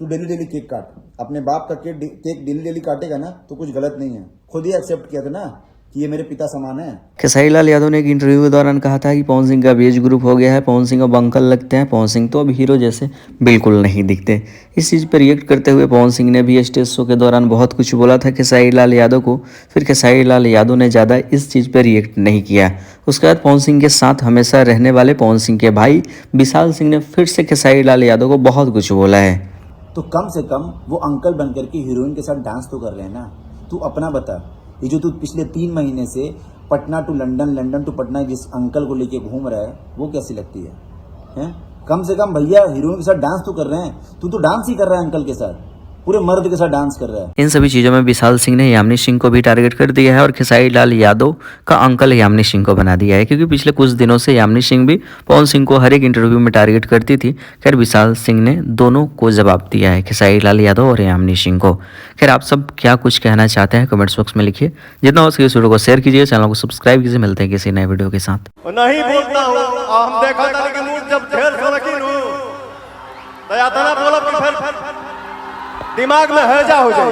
तू daily daily cake काट, अपने बाप का केक डेली डेली काटेगा ना तो कुछ गलत नहीं है। खुद ही एक्सेप्ट किया था ना कि ये मेरे पिता समान है। खेसारी लाल यादव ने एक इंटरव्यू के दौरान कहा था कि पवन सिंह का एज ग्रुप हो गया है, पवन सिंह अब अंकल लगते हैं, पवन सिंह तो अब हीरो जैसे बिल्कुल नहीं दिखते। इस चीज़ पर रिएक्ट करते हुए पवन सिंह ने भी स्टेज शो के दौरान बहुत कुछ बोला था खेसारी लाल यादव को। फिर खेसारी लाल यादव ने ज़्यादा इस चीज़ पर रिएक्ट नहीं किया। उसके बाद पवन सिंह के साथ हमेशा रहने वाले पवन सिंह के भाई विशाल सिंह ने फिर से खेसारी लाल यादव को बहुत कुछ बोला है। तो कम से कम वो अंकल बनकर के हीरोइन के साथ डांस तो कर रहे हैं ना। तू अपना बता, ये जो तू पिछले 3 महीने से Patna to London, London to Patna जिस अंकल को लेके घूम रहा है वो कैसी लगती है, हैं? कम से कम भैया हीरोइन के साथ डांस तो कर रहे हैं, तू तो डांस ही कर रहा है अंकल के साथ, पूरे मर्द के साथ डांस कर रहा है। इन सभी चीज़ों में विशाल सिंह ने यामिनी सिंह को भी टारगेट कर दिया है और खेसारी लाल यादव का अंकल यामिनी सिंह को बना दिया है, क्योंकि पिछले कुछ दिनों से यामिनी सिंह भी पवन सिंह को हर एक इंटरव्यू में टारगेट करती थी। खैर विशाल सिंह ने दोनों को जवाब दिया है, खेसारी लाल यादव और यामिनी सिंह को। खैर आप सब क्या कुछ कहना चाहते हैं कमेंट्स बॉक्स में लिखिए। जितना हो सके इस वीडियो को शेयर कीजिए, चैनल को सब्सक्राइब कीजिए। मिलते हैं किसी नए वीडियो के साथ। नहीं बोलता हूँ, हम देखा था कि मुंह जब ढेर सोलखी हूँ तो या तो ना बोलो कि फिर दिमाग में हैजा हो जाए।